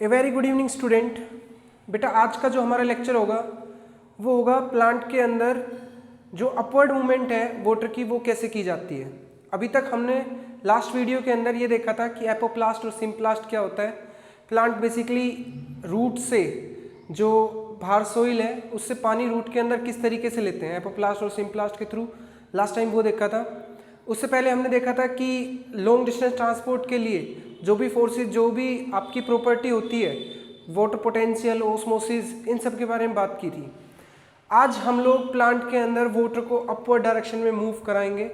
A very good evening student. बेटा आज का जो हमारा लेक्चर होगा वो होगा प्लांट के अंदर जो अपवर्ड मूवमेंट है वाटर की वो कैसे की जाती है। अभी तक हमने लास्ट वीडियो के अंदर ये देखा था कि एपोप्लास्ट और सिम्प्लास्ट क्या होता है। प्लांट बेसिकली रूट से जो बाहर सोइल है उससे पानी रूट के अंदर किस तरीके से लेते हैं एपोप्लास्ट और सिम्प्लास्ट के थ्रू, लास्ट टाइम वो देखा था। उससे पहले हमने देखा था कि लॉन्ग डिस्टेंस ट्रांसपोर्ट के लिए जो भी फोर्सेस, जो भी आपकी प्रॉपर्टी होती है, वाटर पोटेंशियल, ओस्मोसिस, इन सब के बारे में बात की थी। आज हम लोग प्लांट के अंदर वाटर को अपवर्ड डायरेक्शन में मूव कराएंगे।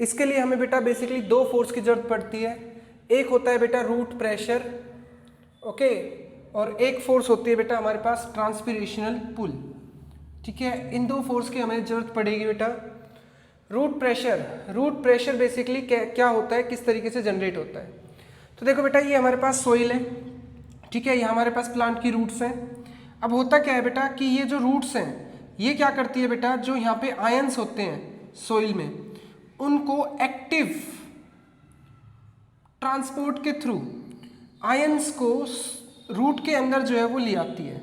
इसके लिए हमें बेटा बेसिकली दो फोर्स की जरूरत पड़ती है। एक होता है बेटा रूट प्रेशर, ओके, और एक फोर्स होती है बेटा हमारे पास ट्रांसपिरेशनल पुल। ठीक है, इन दो फोर्स की हमें जरूरत पड़ेगी बेटा। रूट प्रेशर बेसिकली क्या होता है, किस तरीके से जनरेट होता है। तो देखो बेटा ये हमारे पास सोइल है, ठीक है, ये हमारे पास प्लांट की रूट्स हैं। अब होता क्या है बेटा कि ये जो रूट्स हैं ये क्या करती है बेटा, जो यहाँ पे आयंस होते हैं सोइल में उनको एक्टिव ट्रांसपोर्ट के थ्रू आयंस को रूट के अंदर जो है वो ले आती है।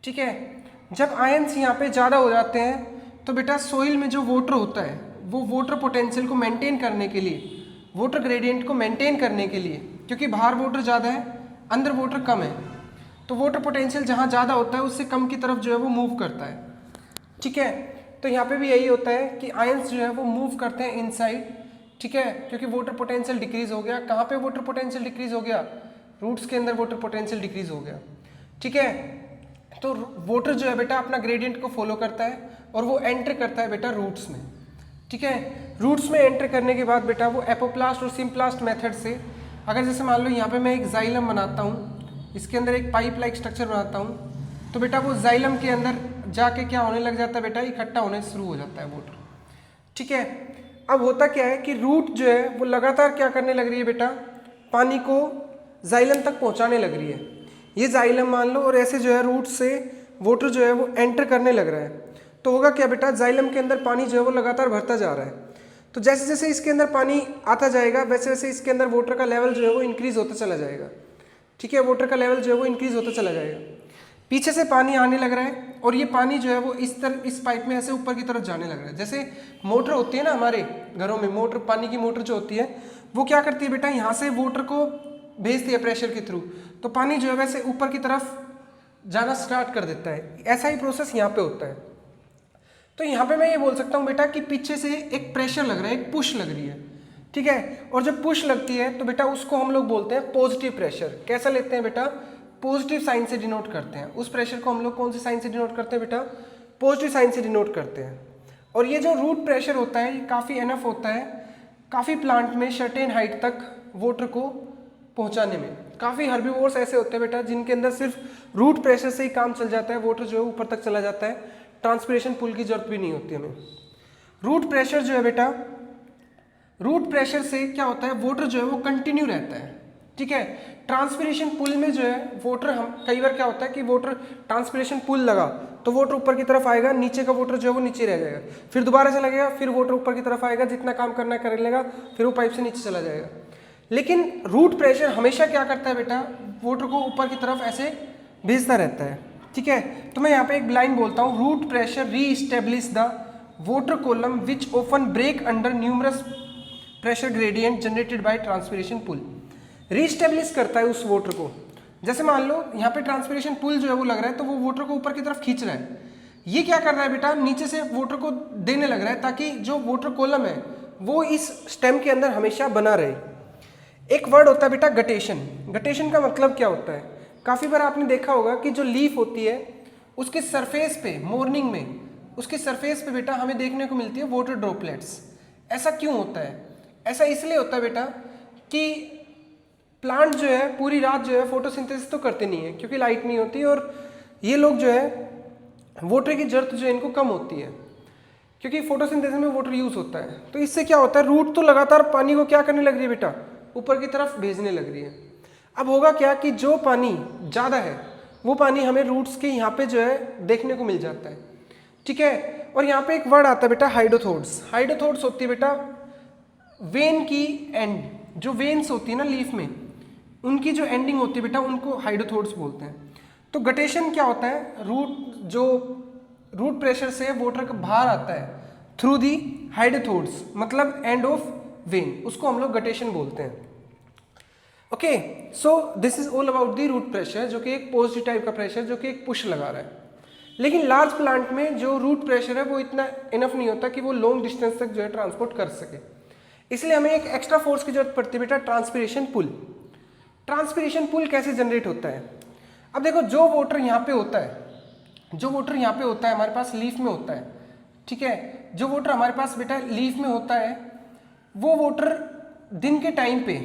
ठीक है, जब आयंस यहाँ पे ज़्यादा हो जाते हैं तो बेटा सोइल में जो वाटर होता है वो वाटर पोटेंशियल को मेंटेन करने के लिए, वाटर ग्रेडियंट को मेंटेन करने के लिए, क्योंकि बाहर वाटर ज़्यादा है अंदर वाटर कम है, तो वाटर पोटेंशियल जहाँ ज़्यादा होता है उससे कम की तरफ जो है वो मूव करता है। ठीक है, तो यहाँ पे भी यही होता है कि आयंस जो है वो मूव करते हैं इनसाइड। ठीक है, क्योंकि वाटर पोटेंशियल डिक्रीज हो गया। कहाँ पे वाटर पोटेंशियल डिक्रीज हो गया? रूट्स के अंदर वाटर पोटेंशियल डिक्रीज हो गया। ठीक है, तो वाटर जो है बेटा अपना ग्रेडियंट को फॉलो करता है और वो एंटर करता है बेटा रूट्स में। ठीक है, रूट्स में एंटर करने के बाद बेटा वो एपोप्लास्ट और सिम्प्लास्ट मेथड से, अगर जैसे मान लो यहाँ पे मैं एक जाइलम बनाता हूँ, इसके अंदर एक पाइप लाइक स्ट्रक्चर बनाता हूँ, तो बेटा वो जाइलम के अंदर जाके क्या होने लग जाता है बेटा, इकट्ठा होने शुरू हो जाता है वाटर। ठीक है, अब होता क्या है कि रूट जो है वो लगातार क्या करने लग रही है बेटा, पानी को जाइलम तक पहुँचाने लग रही है। ये जाइलम मान लो, और ऐसे जो है रूट से वाटर जो है वो एंटर करने लग रहा है। तो होगा क्या बेटा, जाइलम के अंदर पानी जो है वो लगातार भरता जा रहा है। तो जैसे जैसे इसके अंदर पानी आता जाएगा वैसे वैसे इसके अंदर वाटर का लेवल जो है वो इंक्रीज होता चला जाएगा। ठीक है, वाटर का लेवल जो है वो इंक्रीज होता चला जाएगा। पीछे से पानी आने लग रहा है और ये पानी जो है वो इस पाइप में ऐसे ऊपर की तरफ जाने लग रहा है। जैसे मोटर होती है ना हमारे घरों में, मोटर, पानी की मोटर जो होती है वो क्या करती है बेटा, यहाँ से वाटर को भेजती है प्रेशर के थ्रू, तो पानी जो है वैसे ऊपर की तरफ जाना स्टार्ट कर देता है। ऐसा ही प्रोसेस यहाँ पे होता है। तो यहाँ पे मैं ये बोल सकता हूँ बेटा कि पीछे से एक प्रेशर लग रहा है, एक पुश लग रही है। ठीक है, और जब पुश लगती है तो बेटा उसको हम लोग बोलते हैं पॉजिटिव प्रेशर। कैसा लेते हैं बेटा, पॉजिटिव साइन से डिनोट करते हैं। उस प्रेशर को हम लोग कौन सी साइन से डिनोट करते हैं बेटा, पॉजिटिव साइन से डिनोट करते हैं। और ये जो रूट प्रेशर होता है ये काफ़ी एनफ होता है, काफ़ी प्लांट में सर्टेन हाइट तक वाटर को पहुंचाने में। काफ़ी हर्बीवोर्स ऐसे होते हैं बेटा जिनके अंदर सिर्फ रूट प्रेशर से ही काम चल जाता है, वाटर जो है ऊपर तक चला जाता है, ट्रांसपिरेशन पुल की जरूरत भी नहीं होती हमें। रूट प्रेशर जो है बेटा, रूट प्रेशर से क्या होता है, वाटर जो है वो कंटिन्यू रहता है। ठीक है, ट्रांसपिरेशन पुल में जो है वाटर, हम कई बार क्या होता है कि वाटर ट्रांसपिरेशन पुल लगा तो वाटर ऊपर की तरफ आएगा, नीचे का वाटर जो है वो नीचे रह जाएगा, फिर दोबारा से लगेगा, फिर वाटर ऊपर की तरफ आएगा, जितना काम करना है कर लेगा, फिर वो पाइप से नीचे चला जाएगा। लेकिन रूट प्रेशर हमेशा क्या करता है बेटा, वाटर को ऊपर की तरफ ऐसे भेजता रहता है। ठीक है, तो मैं यहाँ पे एक लाइन बोलता हूँ, root pressure reestablish the water column which often break under numerous pressure gradient generated by transpiration pull. Reestablish करता है उस वाटर को। जैसे मान लो यहाँ पे ट्रांसपिरेशन पुल जो है वो लग रहा है तो वो वाटर को ऊपर की तरफ खींच रहा है। ये क्या कर रहा है बेटा, नीचे से वाटर को देने लग रहा है ताकि जो वाटर कॉलम है वो इस स्टेम के अंदर हमेशा बना रहे। एक वर्ड होता है बेटा गटेशन। गटेशन का मतलब क्या होता है, काफ़ी बार आपने देखा होगा कि जो लीफ होती है उसके सरफेस पे, मॉर्निंग में उसके सरफेस पे बेटा हमें देखने को मिलती है वाटर ड्रॉपलेट्स। ऐसा क्यों होता है? ऐसा इसलिए होता है बेटा कि प्लांट जो है पूरी रात जो है फोटोसिंथेसिस तो करते नहीं है क्योंकि लाइट नहीं होती, और ये लोग जो है वाटर की जरूरत जो है इनको कम होती है क्योंकि फोटोसिंथेसिस में वाटर यूज होता है। तो इससे क्या होता है, रूट तो लगातार पानी को क्या करने लग रही है बेटा, ऊपर की तरफ भेजने लग रही है। अब होगा क्या कि जो पानी ज़्यादा है वो पानी हमें रूट्स के यहाँ पे जो है देखने को मिल जाता है। ठीक है, और यहाँ पे एक वर्ड आता है बेटा हाइडोथोड्स। हाइडोथोड्स होती है बेटा वेन की एंड, जो वेन्स होती है ना लीफ में, उनकी जो एंडिंग होती है बेटा उनको हाइड्रोथोड्स बोलते हैं। तो गटेशन क्या होता है, रूट प्रेशर से वाटर बाहर आता है थ्रू दी हाइड्रोथोड्स, मतलब एंड ऑफ वेन, उसको हम लोग गटेशन बोलते हैं। Okay, so this is all about the root pressure, जो कि एक पॉजिटिव टाइप का प्रेशर जो कि एक पुश लगा रहा है। लेकिन लार्ज प्लांट में जो रूट प्रेशर है वो इतना इनफ नहीं होता कि वो लॉन्ग डिस्टेंस तक जो है ट्रांसपोर्ट कर सके, इसलिए हमें एक एक्स्ट्रा फोर्स की जरूरत पड़ती है बेटा, ट्रांसपिरेशन पुल। ट्रांसपिरेशन पुल कैसे जनरेट होता है? अब देखो, जो वाटर यहाँ पे होता है हमारे पास लीफ में होता है, ठीक है, जो वाटर हमारे पास बेटा लीफ में होता है, वो वाटर दिन के टाइम पे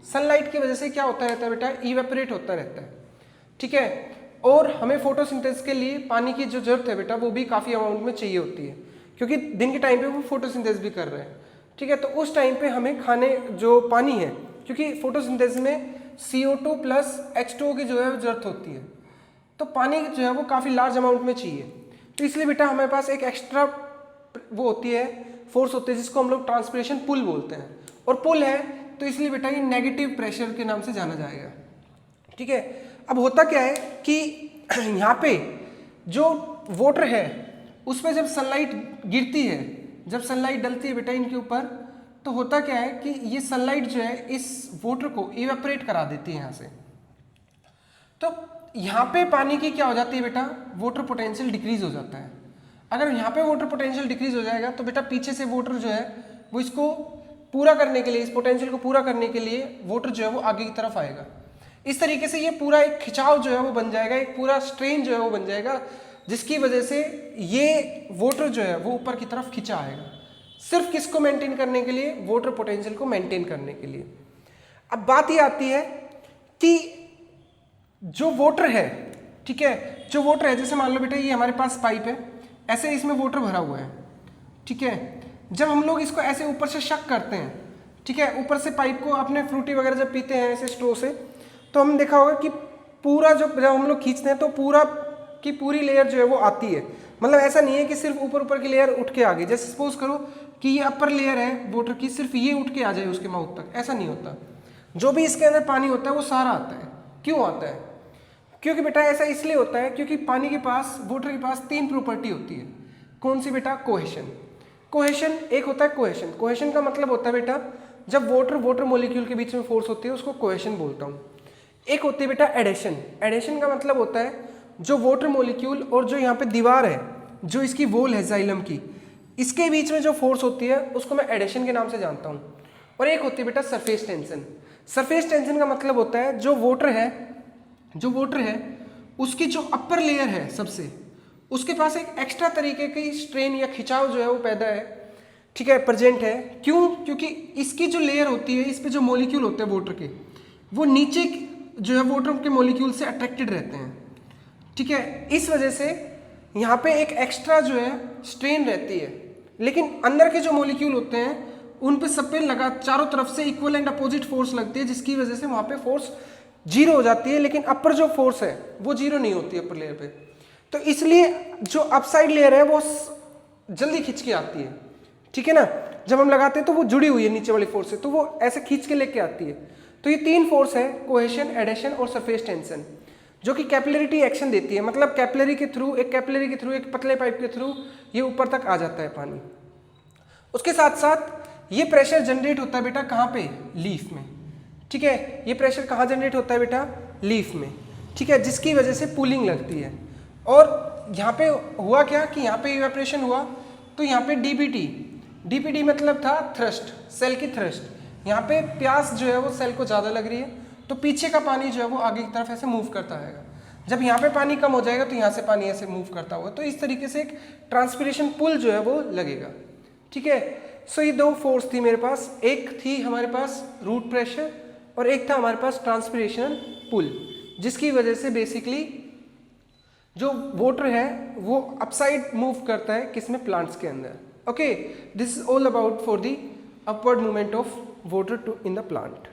सनलाइट की वजह से क्या होता रहता है बेटा, इवेपोरेट होता रहता है, ठीक है। और हमें फोटोसिंथेसिस के लिए पानी की जो जरूरत है बेटा वो भी काफ़ी अमाउंट में चाहिए होती है, क्योंकि दिन के टाइम पे वो फोटोसिंथेसिस भी कर रहे हैं, ठीक है। तो उस टाइम पे हमें खाने जो पानी है, क्योंकि फोटोसिंथेसिस में CO2 प्लस H2O की जो है जरूरत होती है, तो पानी जो है वो काफ़ी लार्ज अमाउंट में चाहिए। तो इसलिए बेटा हमारे पास एक एक्स्ट्रा वो होती है, फोर्स होती है, जिसको हम लोग ट्रांसपिरेशन पुल बोलते हैं। और पुल है तो इसलिए बेटा ये नेगेटिव प्रेशर के नाम से जाना जाएगा, ठीक है। अब होता क्या है कि यहाँ पे जो वाटर है उस पर जब सनलाइट गिरती है, जब सनलाइट डलती है बेटा इनके ऊपर, तो होता क्या है कि ये सनलाइट जो है इस वाटर को इवेपोरेट करा देती है यहाँ से। तो यहाँ पे पानी की क्या हो जाती है बेटा, वाटर पोटेंशियल डिक्रीज हो जाता है। अगर यहाँ पे वाटर पोटेंशियल डिक्रीज हो जाएगा तो बेटा पीछे से वाटर जो है वो इसको पूरा करने के लिए, इस पोटेंशियल को पूरा करने के लिए वाटर जो है वो आगे की तरफ आएगा। इस तरीके से ये पूरा एक खिंचाव जो है वो बन जाएगा, एक पूरा स्ट्रेन जो है वो बन जाएगा, जिसकी वजह से ये वाटर जो है वो ऊपर की तरफ खिंचा आएगा, सिर्फ किसको मेंटेन करने के लिए, वाटर पोटेंशियल को मेंटेन करने के लिए। अब बात ये आती है कि जो वाटर है, ठीक है, जो वाटर है, जैसे मान लो बेटा ये हमारे पास पाइप है, ऐसे इसमें वाटर भरा हुआ है, ठीक है। जब हम लोग इसको ऐसे ऊपर से शक करते हैं, ठीक है, ऊपर से पाइप को अपने फ्रूटी वगैरह जब पीते हैं ऐसे स्ट्रो से, तो हम देखा होगा कि पूरा जब हम लोग खींचते हैं तो पूरा की पूरी लेयर जो है वो आती है। मतलब ऐसा नहीं है कि सिर्फ ऊपर की लेयर उठ के आ गई। जैसे सपोज करो कि ये अपर लेयर है वाटर की, सिर्फ ये उठ के आ जाए उसके माउथ तक, ऐसा नहीं होता। जो भी इसके अंदर पानी होता है वो सारा आता है। क्यों आता है? क्योंकि बेटा ऐसा इसलिए होता है क्योंकि पानी के पास, वाटर के पास 3 प्रॉपर्टी होती है। कौन सी बेटा? कोहेशन। कोहेशन एक होता है कोहेशन। कोहेशन का मतलब होता है बेटा जब वाटर मॉलिक्यूल के बीच में फोर्स होती है उसको कोहेशन बोलता हूँ। एक होती है बेटा एडेशन। एडेशन का मतलब होता है जो वाटर मॉलिक्यूल और जो यहाँ पे दीवार है, जो इसकी वॉल है जाइलम की, इसके बीच में जो फोर्स होती है उसको मैं एडेशन के नाम से जानता हूँ। और एक होती है बेटा सरफेस टेंशन। सरफेस टेंशन का मतलब होता है जो वाटर है उसकी जो अपर लेयर है सबसे, उसके पास एक एक्स्ट्रा तरीके की स्ट्रेन या खिंचाव जो है वो पैदा है, ठीक है, प्रेजेंट है। क्यों? क्योंकि इसकी जो लेयर होती है, इस पे जो मॉलिक्यूल होते हैं वाटर के, वो नीचे जो है वाटर के मॉलिक्यूल से अट्रैक्टेड रहते हैं, ठीक है। इस वजह से यहाँ पे एक एक्स्ट्रा जो है स्ट्रेन रहती है, लेकिन अंदर के जो मॉलिक्यूल होते हैं उन पे सब पे लगा चारों तरफ से इक्वल एंड अपोजिट फोर्स लगती है, जिसकी वजह से वहाँ पे फोर्स 0 हो जाती है। लेकिन अपर जो फोर्स है वो 0 नहीं होती अपर लेयर पे। तो इसलिए जो अपसाइड लेयर है वो जल्दी खींच के आती है, ठीक है ना। जब हम लगाते हैं तो वो जुड़ी हुई है नीचे वाली फोर्स से, तो वो ऐसे खींच के लेके आती है। तो ये 3 फोर्स है, कोहेशन, एडेशन और सरफेस टेंशन, जो कि कैपिलरिटी एक्शन देती है। मतलब कैपिलरी के थ्रू, एक पतले पाइप के थ्रू ये ऊपर तक आ जाता है पानी। उसके साथ साथ ये प्रेशर जनरेट होता है बेटा कहाँ पे? लीफ में, ठीक है। ये प्रेशर कहाँ जनरेट होता है बेटा? लीफ में, ठीक है, जिसकी वजह से पूलिंग लगती है। और यहाँ पे हुआ क्या कि यहाँ पे इवेपोरेशन हुआ तो यहाँ पे डीपीटी मतलब था थ्रस्ट, सेल की थ्रस्ट। यहाँ पे प्यास जो है वो सेल को ज़्यादा लग रही है, तो पीछे का पानी जो है वो आगे की तरफ ऐसे मूव करता रहेगा। जब यहाँ पे पानी कम हो जाएगा तो यहाँ से पानी ऐसे मूव करता होगा, तो इस तरीके से एक ट्रांसपिरेशन पुल जो है वो लगेगा, ठीक है। सो ये 2 फोर्स थी मेरे पास, एक थी हमारे पास रूट प्रेशर और एक था हमारे पास ट्रांसपिरेशन पुल, जिसकी वजह से बेसिकली जो वाटर है वो अपसाइड मूव करता है किसमें? प्लांट्स के अंदर। Okay, this is all about for the upward movement of water to in the plant.